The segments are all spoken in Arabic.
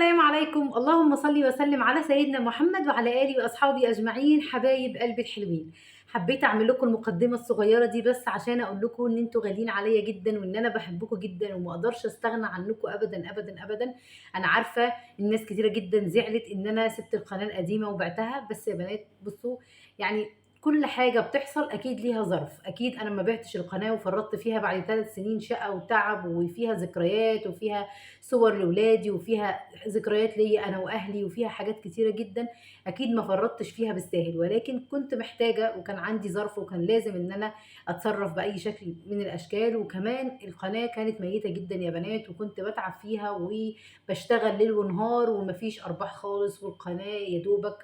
السلام عليكم، اللهم صل وسلم على سيدنا محمد وعلى آله وأصحابه أجمعين. حبايب قلبي الحلوين، حبيت أعمل لكم المقدمة الصغيرة دي بس عشان أقول لكم إن أنتم غاليين عليا جدا وإن أنا بحبكم جدا وما أقدرش أستغنى عنكم أبدا أبدا أبدا. أنا عارفة إن ناس كتيرة جدا زعلت إن أنا سبت القناة القديمة وبعتها، بس يا بنات بصوا، يعني كل حاجة بتحصل أكيد ليها ظرف. أكيد أنا ما بعتش القناة وفرطت فيها بعد 3 سنين شقة وتعب، وفيها ذكريات وفيها صور لولادي وفيها ذكريات ليا انا واهلي وفيها حاجات كتيره جدا. اكيد ما فرطتش فيها بالساهل، ولكن كنت محتاجه وكان عندي ظرف وكان لازم ان انا اتصرف باي شكل من الاشكال. وكمان القناه كانت ميته جدا يا بنات، وكنت بتعب فيها وبشتغل ليل ونهار ومفيش ارباح خالص، والقناه يا دوبك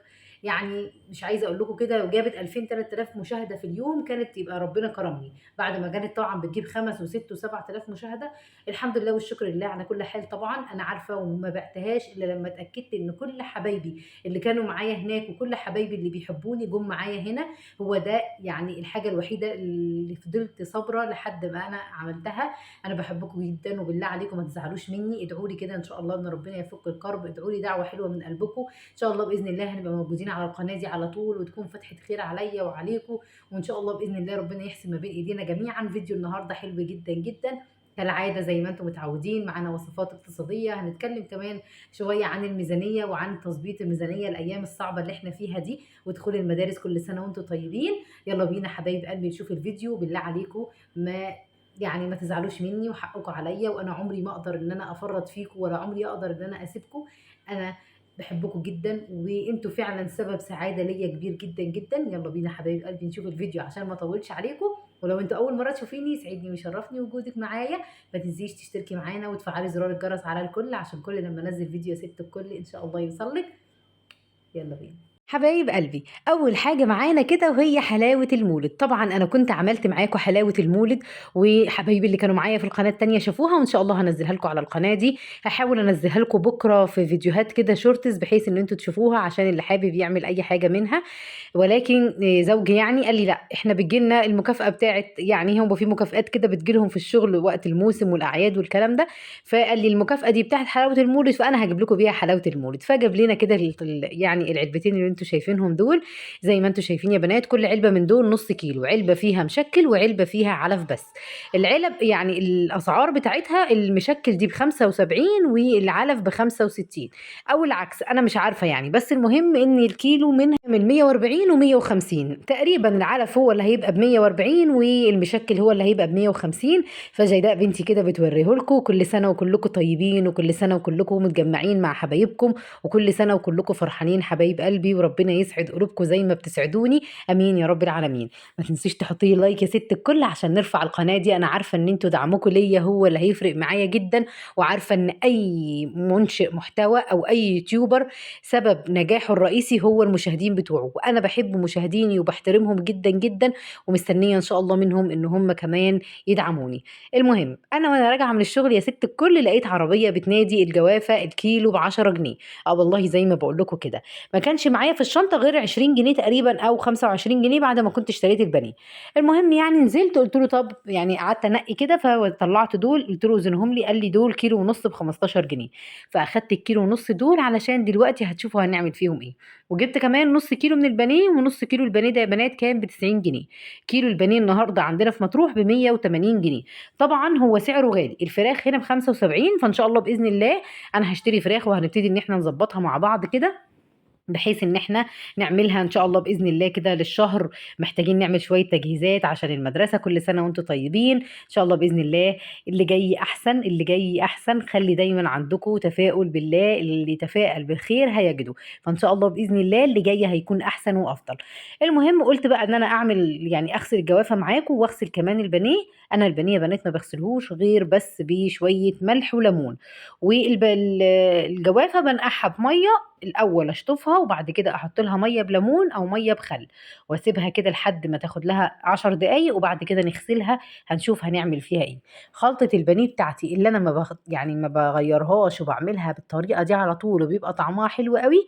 يعني مش عايزه اقول لكم كده، لو جابت 2000 3000 مشاهده في اليوم كانت يبقى ربنا كرمني، بعد ما كانت طبعا بتجيب 5 و6 و7000 مشاهده. الحمد لله والشكر لله على كل حال. طبعا انا عارفه وما بعتهاش الا لما اتاكدت ان كل حبايبي اللي كانوا معايا هناك وكل حبايبي اللي بيحبوني جم معايا هنا. هو ده يعني الحاجه الوحيده اللي فضلت صابره لحد ما انا عملتها. انا بحبكم جدا، وبالله عليكم ما تزعلوش مني، ادعوا لي كده ان شاء الله ان ربنا يفك الكرب، ادعوا لي دعوه حلوه من قلبكم. ان شاء الله باذن الله هنبقى موجودين على القناه دي على طول، وتكون فتحه خير عليا وعليكم. وان شاء الله باذن الله ربنا يحسن ما بين ايدينا جميعا. فيديو النهارده حلو جدا جدا كالعادة زي ما انتم متعودين، معانا وصفات اقتصادية. هنتكلم كمان شوية عن الميزانية وعن تظبيط الميزانية الأيام الصعبة اللي احنا فيها دي، ودخول المدارس. كل سنة وانتم طيبين. يلا بينا حبايب قلبي نشوف الفيديو. بالله عليكم ما تزعلوش مني، وحقكم عليا، وانا عمري ما اقدر ان انا افرط فيكم، ولا عمري اقدر ان انا اسيبكم. انا بحبكم جدا وانتوا فعلا سبب سعاده ليا كبير جدا جدا. يلا بينا حبايب قلبي نشوف الفيديو عشان ما اطولش عليكم. ولو انتوا اول مره تشوفيني يسعدني ويشرفني وجودك معايا. ما تنسيش تشتركي معانا وتفعلي زرار الجرس على الكل عشان كل لما انزل فيديو يا ست الكل ان شاء الله يوصلك. يلا بينا حبايب قلبي، اول حاجه معانا كده وهي حلاوه المولد. طبعا انا كنت عملت معاكم حلاوه المولد، وحبايبي اللي كانوا معايا في القناه التانية شافوها، وان شاء الله هنزلها لكم على القناه دي. هحاول انزلها لكم بكره في فيديوهات كده شورتس بحيث ان انتوا تشوفوها عشان اللي حابب يعمل اي حاجه منها. ولكن زوجي يعني قال لي لا، احنا بتجيلنا المكافاه بتاعت، يعني هم في مكافآت كده بتجيلهم في الشغل وقت الموسم والاعياد والكلام ده. فقال لي المكافاه دي بتاعت حلاوه المولد، فانا هجيب لكم بيها حلاوه المولد. فجاب لنا كده يعني العلبتين اللي انتوا شايفينهم دول. زي ما انتوا شايفين يا بنات، كل علبه من دول نص كيلو، علبه فيها مشكل وعلبه فيها علف بس. العلب يعني الاسعار بتاعتها، المشكل دي ب75 والعلف ب65، او العكس انا مش عارفه يعني، بس المهم ان الكيلو منها من 140 و150 تقريبا. العلف هو اللي هيبقى ب 140 والمشكل هو اللي هيبقى ب 150. فجيداء بنتي كده بتوريه لكم. كل سنه وكلكم طيبين، وكل سنه وكلكم متجمعين مع حبايبكم، وكل سنه وكلكم فرحانين حبايب قلبي، وربنا يسعد قلوبكم زي ما بتسعدوني. امين يا رب العالمين. ما تنسيش تحطي لي لايك يا ست الكل عشان نرفع القناه دي. انا عارفه ان انتوا دعمكم ليا هو اللي هيفرق معايا جدا، وعارفه ان اي منشئ محتوى او اي يوتيوبر سبب نجاحه الرئيسي هو المشاهدين بتوعه، وانا بحب مشاهديني وبحترمهم جدا جدا، ومستنيه ان شاء الله منهم ان هم كمان يدعموني. المهم انا وانا راجعه من الشغل يا ست الكل لقيت عربيه بتنادي الجوافه الكيلو ب 10 جنيه. اه والله زي ما بقول لكم كده، ما كانش معايا في الشنطه غير 20 جنيه تقريبا او 25 جنيه بعد ما كنت اشتريت البانيه. المهم يعني نزلت قلت له طب، يعني قعدت انقي كده فطلعت دول، قلت له وزنهم لي، قال لي دول كيلو ونص ب 15 جنيه. فاخدت الكيلو ونص دول علشان دلوقتي هتشوفوا هنعمل فيهم ايه. وجبت كمان نص كيلو من البانيه، ونص كيلو البانيه ده يا بنات كان ب 90 جنيه. كيلو البانيه النهارده عندنا في مطروح ب 180 جنيه. طبعا هو سعره غالي. الفراخ هنا ب 75، فان شاء الله باذن الله انا هشتري فراخ وهنبتدي ان احنا نظبطها مع بعض كده، بحيث ان احنا نعملها ان شاء الله باذن الله كده للشهر. محتاجين نعمل شويه تجهيزات عشان المدرسه. كل سنه وانتم طيبين ان شاء الله باذن الله. اللي جاي احسن، اللي جاي احسن. خلي دايما عندكم تفاؤل بالله، اللي يتفائل بالخير هيجده. فان شاء الله باذن الله اللي جاي هيكون احسن وافضل. المهم قلت بقى ان انا اعمل يعني اغسل الجوافه معاكم واغسل كمان البانيه. انا البانيه يا بنات ما بغسلهوش غير بس بشويه ملح وليمون. والجوافه بنقعها بميه الاول، اشطفها وبعد كده احط لها ميه بليمون او ميه بخل، واسيبها كده لحد ما تاخد لها 10 دقايق، وبعد كده نغسلها. هنشوف هنعمل فيها ايه. خلطه البانيه بتاعتي اللي انا يعني ما بغيرهاش وبعملها بالطريقه دي على طول وبيبقى طعمها حلو قوي.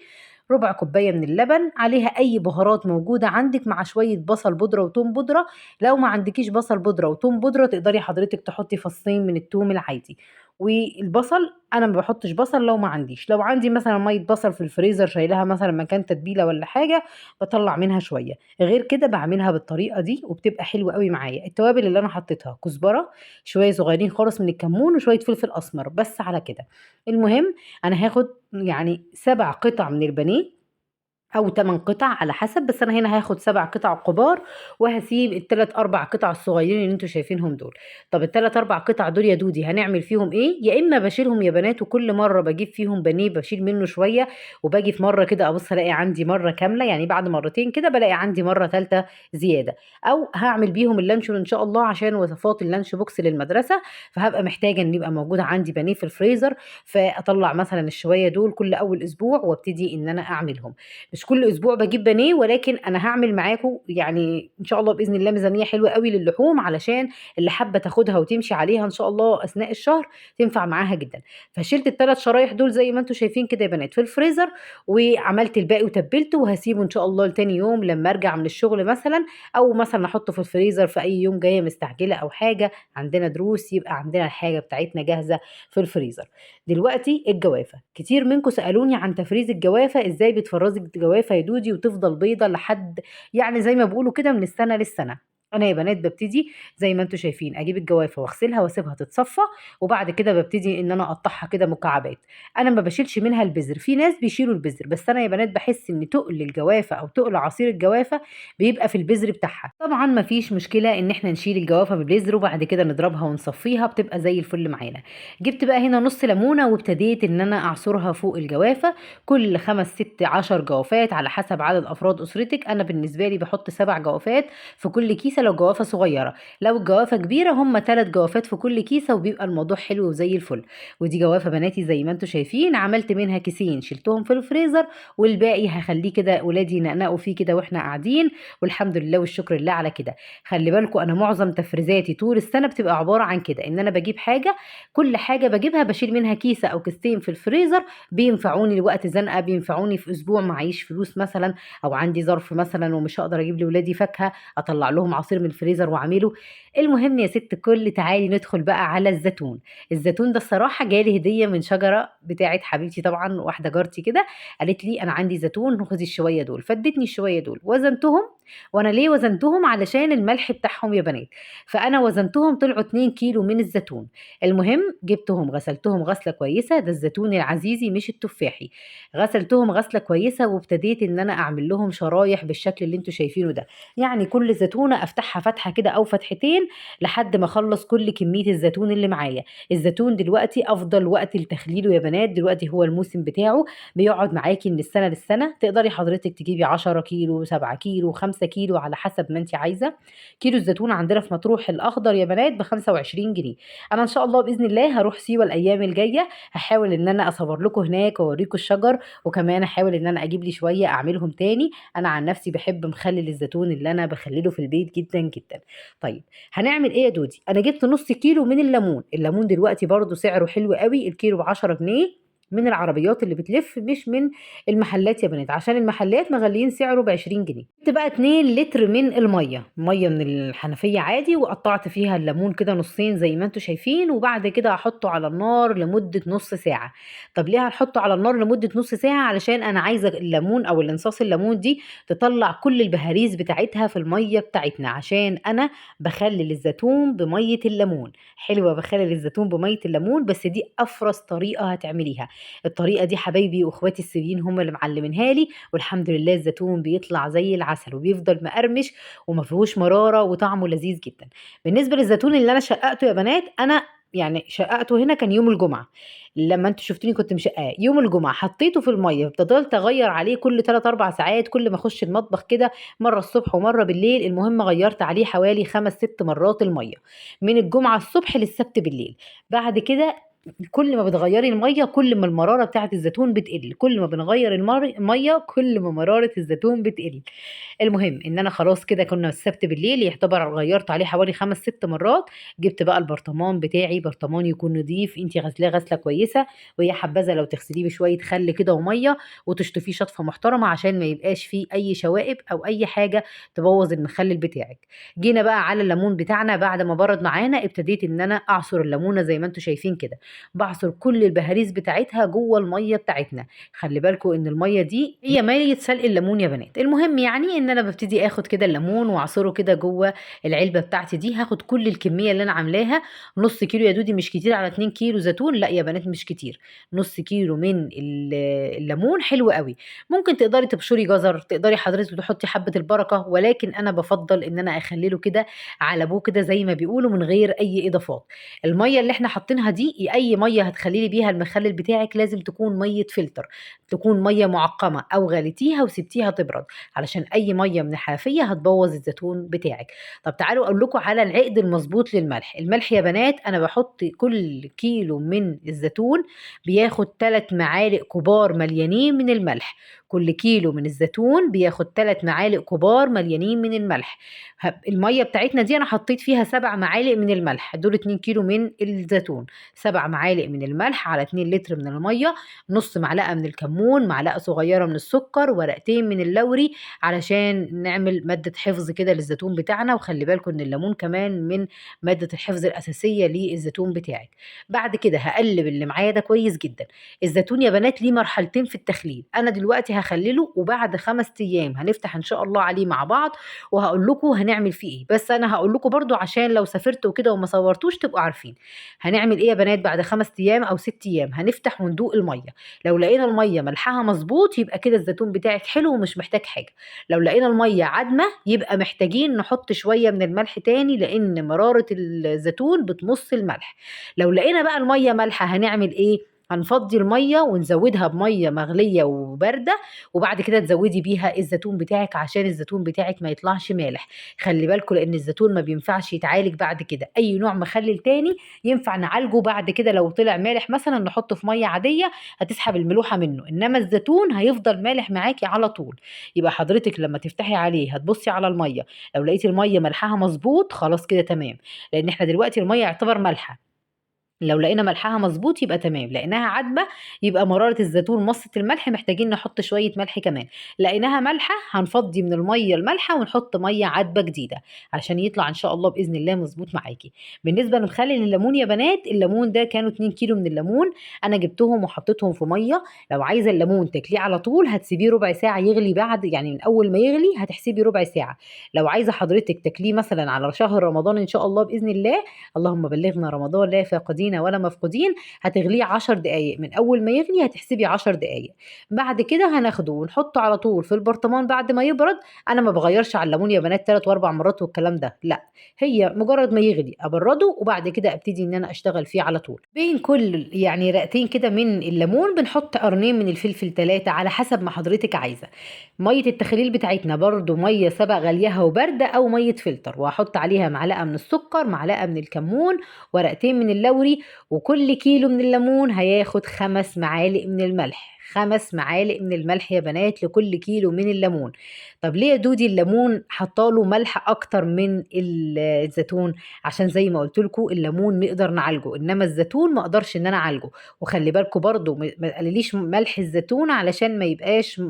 ربع كوبايه من اللبن، عليها اي بهارات موجوده عندك، مع شويه بصل بودره وتوم بودره. لو ما عندكيش بصل بودره وتوم بودره تقدري حضرتك تحطي فصين من التوم العادي. والبصل انا ما باحطش بصل لو ما عنديش، لو عندي مثلًا مَيّة بصل في الفريزر شايلاها مثلًا مكان تتبيلة والّا حاجة، باطلّع منها شوية، غير كده باعملها بالطريقة دي وبتبقى حلوة أوي معايا. التوابل اللي أنا حطيتها كزبرة، شوية صغيرين خالص من الكمون، وشوية فلفل أسمر، بس على كده. المهم أنا هاخد يعني 7 قطع من البانيه أو 8 قطع على حسب، بس أنا هنا هاخد 7 قطع كبار، وهاسيب ال3، 4 قطع الصغيرين اللي أنتم شايفينهم دول. طب ال3، 4 قطع دول يا دودي هنعمل فيهم إيه؟ يا إما باشيلهم يا بنات وكل مرة باجيب فيهم بانيه باشيل منه شوية، وباجي في مرة كده أبُص ألاقي عندي مرة كاملة، يعني بعد مرتين كده بالاقي عندي مرة تالتة زيادة، أو هاعمل بيهم اللانشون إن شاء الله عشان وصفات اللانش بوكس للمدرسة، فهابقى محتاجة إن يبقى موجود عندي بانيه في الفريزر، فأطلّع مثلًا الشوية دول كل أول أسبوع وابتدي إن أنا أعملهم. مش كل أسبوع باجيب بانيه، ولكن أنا هاعمل معاكم يعني إن شاء الله بإذن الله ميزانية حلوة أوي للحوم، علشان اللي حابة تاخدها وتمشي عليها إن شاء الله أثناء الشهر تنفع معاها جدًا. فشِلت ال3 شرايح دول زي ما أنتم شايفين كده يا بنات في الفريزر، وعملت الباقي وتبِّلته وهاسيبه إن شاء الله لتاني يوم لمّا أرجع من الشغل مثلًا، أو مثلًا أحطه في الفريزر في أي يوم جاية مستعجلة أو حاجة، عندنا دروس يبقى عندنا الحاجة بتاعتنا جاهزة في الفريزر. دلوقتي الجوافة، كتير منكم سألوني عن تفريز الجوافة، إزاي بتفرّزي الجوافة يا دودي وتفضل بيضة لحد يعني زي ما بيقولوا كده من السنة للسنة. أنا يا بنات بابتدي زي ما أنتم شايفين أجيب الجوافة واغسلها واسيبها تتصفى، وبعد كده بابتدي إن أنا أقطّعها كده مكعبات. أنا ما باشيلش منها البذر، في ناس بيشيلوا البذر، بس أنا يا بنات باحس إن تُقل الجوافة أو تُقل عصير الجوافة بيبقى في البذر بتاعها. طبعًا ما فيش مشكلة إن إحنا نشيل الجوافة بالبذر وبعد كده نضربها ونصفّيها بتبقى زي الفل معانا. جِبت بقى هنا نُص ليمونة وابتديت إن أنا أعصرها فوق الجوافة، كل 5، 6، 10 جوافات على حسب عدد أفراد أسرتِك. أنا بالنسبة لي باحط 7 جوافات في كل كيسة لو جوافة صغيرة، لو الجوافة كبيرة هم 3 جوافات في كل كيسة وبيبقى الموضوع حلو وزي الفل. ودي جوافة بناتي زي ما أنتم شايفين، عملت منها كيسين شِلتهم في الفريزر، والباقي هاخلّيه كده ولادي ينقنقوا فيه كده وإحنا قاعدين، والحمد لله والشكر لله على كده. خلّي بالكم أنا معظم تفريزاتي طول السنة بتبقى عبارة عن كده، إن أنا باجيب حاجة، كل حاجة باجيبها باشيل منها كيسة أو كيستين في الفريزر، بينفعوني لوقت زنقة، بينفعوني في أسبوع معييش فلوس مثلًا، أو عندي ظرف مثلًا ومش هاقدر أجيب لولادي فاكهة، أطلّع لهم عصير من الفريزر وأعمله. المهم يا ست الكل تعالي ندخل بقى على الزيتون. الزيتون ده الصراحة جالي هدية من شجرة بتاعة حبيبتي طبعًا واحدة جارتي كده، قالت لي: "أنا عندي زيتون خدي الشوية دول." فادتني الشوية دول، وزنتهم، وأنا ليه وزنتهم علشان الملح بتاعهم يا بنات، فأنا وزنتهم طلعوا 2 كيلو من الزيتون. المهم جبتهم غسلتهم غسلة كويسة، ده الزيتون العزيزي مش التفاحي، غسلتهم غسلة كويسة وابتديت إن أنا أعمل لهم شرايح بالشكل اللي أنتم شايفينه ده، يعني كل زيتونة أفتحها فتحة كده أو فتحتين لحد ما أخلّص كل كمية الزيتون اللي معايا. الزيتون دلوقتي أفضل وقت لتخليله يا بنات، دلوقتي هو الموسم بتاعه، بيقعد معاكِ من السنة للسنة، تقدري حضرتِك تجيبي 10 كيلو، 7 كيلو، 5 كيلو على حسب ما أنتِ عايزة. كيلو الزيتون عندنا في مطروح الأخضر يا بنات ب25 جنيه. أنا إن شاء الله بإذن الله هاروح سيوة الأيام الجاية، هاحاول إن أنا أصور لكم هناك وأوريكم الشجر، وكمان هاحاول إن أنا أجيب لي شوية أعملهم تاني. أنا عن نفسي باحب مخلل الزيتون اللي أنا باخلله في البيت جدًا، جدًا. طيب هنعمل إيه يا دودي؟ أنا جبت نُص كيلو من الليمون، الليمون دلوقتي برضه سعره حلو أوي، الكيلو ب10 جنيه من العربيات اللي بتلف مش من المحلات يا بنات، عشان المحلات مغليين سعره ب20 جنيه. جبت بقى 2 لتر من المَيّة، مَيّة من الحنفية عادي، وقطّعت فيها الليمون كده نُصّين زي ما أنتم شايفين، وبعد كده هاحطه على النار لمدة نُص ساعة. طب ليه هنحطه على النار لمدة نُص ساعة؟ علشان أنا عايزة الليمون أو الانصاص الليمون دي تطلّع كل البهاريز بتاعتها في المَيّة بتاعتنا، عشان أنا باخلّل الزيتون بمَيّة الليمون. حلوة باخلّل الزيتون بمَيّة الليمون، بس دي أفرَز طريقة هتعمليها. الطريقة دي حبايبي وأخواتي السوريين هم اللي معلمينها لي، والحمد لله الزيتون بيطلع زي العسل وبيفضل مقرمش وما فيهوش مرارة وطعمه لذيذ جدًا. بالنسبة للزيتون اللي أنا شقّقته يا بنات، أنا يعني شقّقته هنا كان يوم الجمعة، لمّا أنتم شُفتوني كنت مشقّقاه، يوم الجمعة حطيته في المَيّة، فضلت أغيّر عليه كل 3، 4 ساعات، كل ما أخش المطبخ كده مرّة الصبح ومرّة بالليل، المهم غيّرت عليه حوالي 5، 6 مرات المَيّة، من الجمعة الصبح للسبت بالليل. بعد كده كل ما بتغيّري المَيّة كل ما المرارة بتاعة الزيتون بتقل، كل ما بنغيّر المَيّة كل ما مرارة الزيتون بتقل. المهم إن أنا خلاص كده كنا السبت بالليل يعتبر غيّرت عليه حوالي 5، 6 مرات، جِبت بقى البرطمان بتاعي، برطمان يكون نضيف أنتِ غاسلاه غسلة كويسة، ويا حبذا لو تغسليه بشوية خل كده ومَيّة وتشطفيه شطفة محترمة عشان ما يبقاش فيه أي شوائب أو أي حاجة تبوّظ المخلل بتاعِك. جينا بقى على الليمون بتاعنا بعد ما برد معانا، ابتديت إن أنا أعصر الليمونة زي ما أنتم شايفين كده، باعصر كل البهاريز بتاعتها جوه الميه بتاعتنا. خلي بالكم ان الميه دي هي ميه سلق الليمون يا بنات. المهم يعني ان انا ببتدي اخد كده الليمون واعصره كده جوه العلبه بتاعتي دي. هاخد كل الكميه اللي انا عاملاها، نص كيلو يا دودي، مش كتير على 2 كيلو زيتون، لا يا بنات مش كتير. نص كيلو من الليمون حلو قوي. ممكن تقدري تبشري جزر، تقدري حضرتك تحطي حبه البركه، ولكن انا بفضل ان انا اخلله كده على ابوه كده زي ما بيقولوا من غير اي اضافات. الميه اللي احنا حاطينها دي، اي ميه هتخليلي بيها المخلل بتاعك لازم تكون ميه فلتر، تكون ميه معقمه، او غليتيها وسبتيها تبرد، علشان اي ميه من الحنفيه هتبوظ الزيتون بتاعك. طب تعالوا اقول لكم على العقد المظبوط للملح. الملح يا بنات انا بحط كل كيلو من الزيتون بياخد 3 معالق كبار مليانين من الملح. كل كيلو من الزيتون بياخد 3 معالق كبار مليانين من الملح. الميه بتاعتنا دي انا حطيت فيها 7 معالق من الملح، دول 2 كيلو من الزيتون. 7 معالق من الملح على 2 لتر من الميه. نص معلقه من الكمون، معلقه صغيره من السكر، ورقتين من اللوري، علشان نعمل ماده حفظ كده للزيتون بتاعنا. وخلي بالكم ان الليمون كمان من ماده الحفظ الاساسيه للزيتون بتاعك. بعد كده هقلب اللي معايا ده كويس جدا. الزيتون يا بنات ليه مرحلتين في التخليل. انا دلوقتي هخلله، وبعد 5 ايام هنفتح ان شاء الله عليه مع بعض وهقول لكم هنعمل فيه ايه. بس انا هقول لكم برضو عشان لو سافرتوا كده وما صورتوش تبقوا عارفين هنعمل ايه يا بنات. بعد 5 ايام او 6 ايام هنفتح وندوق الميه. لو لقينا الميه ملحها مظبوط يبقى كده الزيتون بتاعك حلو ومش محتاج حاجه. لو لقينا الميه عدمه يبقى محتاجين نحط شويه من الملح تاني، لان مراره الزيتون بتمص الملح. لو لقينا بقى الميه مالحه هنعمل ايه؟ هنفضي الميه ونزودها بميه مغليه وبارده، وبعد كده تزودي بيها الزيتون بتاعك عشان الزيتون بتاعك ما يطلعش مالح. خلي بالكم لان الزيتون ما بينفعش يتعالج بعد كده. اي نوع مخلل تاني ينفع نعالجه بعد كده، لو طلع مالح مثلا نحطه في ميه عاديه هتسحب الملوحه منه، انما الزيتون هيفضل مالح معاكي على طول. يبقى حضرتك لما تفتحي عليه هتبصي على الميه، لو لقيتي الميه ملحها مظبوط خلاص كده تمام، لان احنا دلوقتي الميه يعتبر مالحه. لو لقينا ملحها مظبوط يبقى تمام، لقيناها عدبة يبقى مرارة الزيتون مصت الملح، محتاجين نحط شوية ملح كمان. لقيناها مالحة هنفضي من المية المالحة ونحط مية عدبة جديدة عشان يطلع ان شاء الله بإذن الله مظبوط معاكي. بالنسبة لمخلل الليمون يا بنات، الليمون ده كانوا 2 كيلو من الليمون، انا جبتهم وحطيتهم في مية. لو عايزة الليمون تاكليه على طول هتسيبيه ربع ساعة يغلي، بعد يعني من اول ما يغلي هتحسبي ربع ساعة. لو عايزة حضرتك تاكليه مثلا على شهر رمضان ان شاء الله بإذن الله، اللهم بلغنا رمضان لا فاقدين ولا مفقودين، هتغليه 10 دقايق. من اول ما يغلي هتحسبي 10 دقايق. بعد كده هناخده ونحطه على طول في البرطمان بعد ما يبرد. انا ما بغيرش على الليمون يا بنات 3 و4 مرات والكلام ده، لا، هي مجرد ما يغلي ابرده وبعد كده ابتدي ان انا اشتغل فيه على طول. بين كل يعني رقتين كده من الليمون بنحط قرنين من الفلفل، 3 على حسب ما حضرتك عايزه. ميه التخليل بتاعتنا برضو ميه سبق غليها وبارده او ميه فلتر، وهحط عليها معلقه من السكر، معلقه من الكمون، ورقتين من اللوري. وكل كيلو من الليمون هياخد 5 معالق من الملح. 5 معالق من الملح يا بنات لكل كيلو من الليمون. طب ليه يا دودي الليمون حطاله ملح اكتر من الزيتون؟ عشان زي ما قلت لكم الليمون نقدر نعالجه، انما الزيتون ما اقدرش ان انا اعالجه. وخلي بالكم برضو ما تقلليش ملح الزيتون علشان ما يبقاش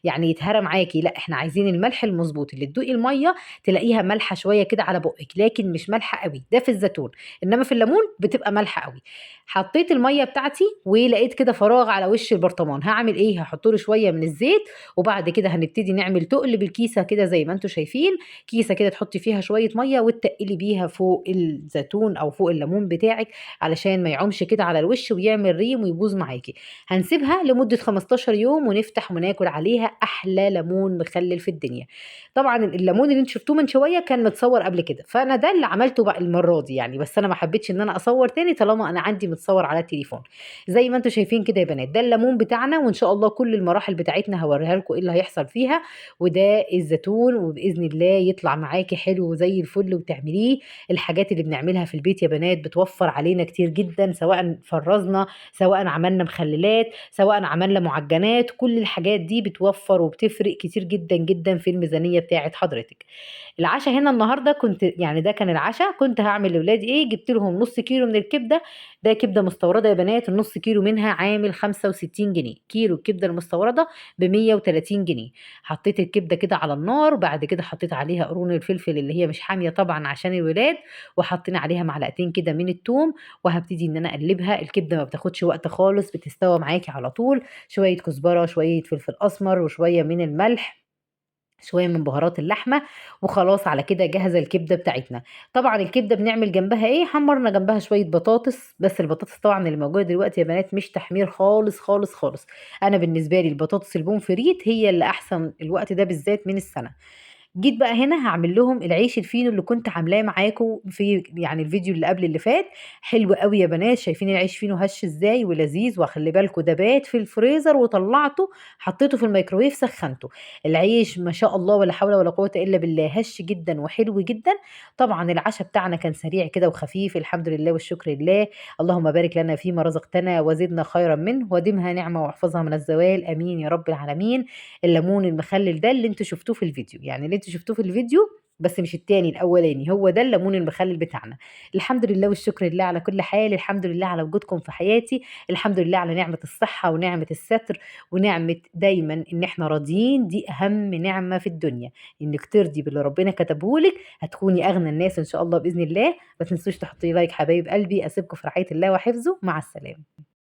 يعني يتهرى معاكي، لا احنا عايزين الملح المظبوط اللي تدوقي الميه تلاقيها مالحه شويه كده على بقك، لكن مش مالحه قوي، ده في الزيتون. انما في الليمون بتبقى مالحه قوي. حطيت الميه بتاعتي ولقيت كده فراغ على وش البرطمان، هعمل ايه؟ هحط له شويه من الزيت، وبعد كده هنبتدي نعمل تقل بالكيسه كده زي ما انتم شايفين. كيسه كده تحطي فيها شويه ميه وتقلي بيها فوق الزيتون او فوق الليمون بتاعك علشان ما يعومش كده على الوش ويعمل ريم ويبوظ معاكي. هنسيبها لمده 15 يوم ونفتح وناكل عليها احلى ليمون مخلل في الدنيا. طبعا الليمون اللي انتوا شفتوه من شويه كان متصور قبل كده، فانا ده اللي عملته بقى المره دي يعني، بس انا ما حبيتش ان انا اصور تاني طالما انا عندي متصور على التليفون. زي ما انتوا شايفين كده يا بنات، ده الليمون بتاعنا، وان شاء الله كل المراحل بتاعتنا هوريها لكم ايه اللي هيحصل فيها. وده الزيتون، وباذن الله يطلع معاكي حلو زي الفل وتعمليه. الحاجات اللي بنعملها في البيت يا بنات بتوفر علينا كتير جدا، سواء فرزنا، سواء عملنا مخللات، سواء عملنا معجنات، كل الحاجات دي بتوفر وبتفرق كتير جدا جدا في الميزانيه بتاعت حضرتك. العشاء هنا النهارده كنت يعني ده كان العشاء، كنت هعمل لاولادي ايه، جبت لهم نص كيلو من الكبده ده كبده مستورده يا بنات، النص كيلو منها عامل 65 جنيه، كيلو الكبده المستورده ب 130 جنيه. حطيت الكبده كده على النار، وبعد كده حطيت عليها قرون الفلفل اللي هي مش حاميه طبعا عشان الولاد، وحطينا عليها معلقتين كده من الثوم، وهبتدي ان انا اقلبها. الكبده ما بتاخدش وقت خالص، بتستوى معاكي على طول. شويه كزبره، شويه فلفل اسمر، وشويه من الملح، شويه من بهارات اللحمه، وخلاص على كده جاهزه الكبده بتاعتنا. طبعا الكبده بنعمل جنبها ايه؟ حمرنا جنبها شويه بطاطس، بس البطاطس طبعا اللي موجوده دلوقتي يا بنات مش تحمير خالص خالص خالص. انا بالنسبه لي البطاطس البومفريت هي اللي احسن الوقت ده بالذات من السنه. جيت بقى هنا هاعمل لهم العيش الفينو اللي كنت عاملاه معاكم في يعني الفيديو اللي قبل اللي فات. حلو قوي يا بنات، شايفين العيش فينو هش ازاي ولذيذ؟ وخلي بالكم ده بات في الفريزر وطلعته، حطيته في الميكروويف سخنته. العيش ما شاء الله ولا حول ولا قوة الا بالله، هش جدا وحلو جدا. طبعا العشاء بتاعنا كان سريع كده وخفيف، الحمد لله والشكر لله. اللهم بارك لنا فيما رزقتنا وزدنا خيرا منه، ودمها نعمة واحفظها من الزوال، امين يا رب العالمين. الليمون المخلل ده اللي انتوا شفتوه في الفيديو، يعني اللي انتوا شفتوه في الفيديو بس مش التاني الاولاني، هو ده الليمون المخلل بتاعنا. الحمد لله والشكر لله على كل حال، الحمد لله على وجودكم في حياتي، الحمد لله على نعمة الصحة ونعمة الستر، ونعمة دايما ان احنا راضيين. دي اهم نعمة في الدنيا، انك ترضي باللي ربنا كتبهولك، هتكوني اغنى الناس ان شاء الله باذن الله. ما تنسوش تحطي لايك حبايب قلبي، اسيبكم في رعاية الله وحفظه، مع السلامة.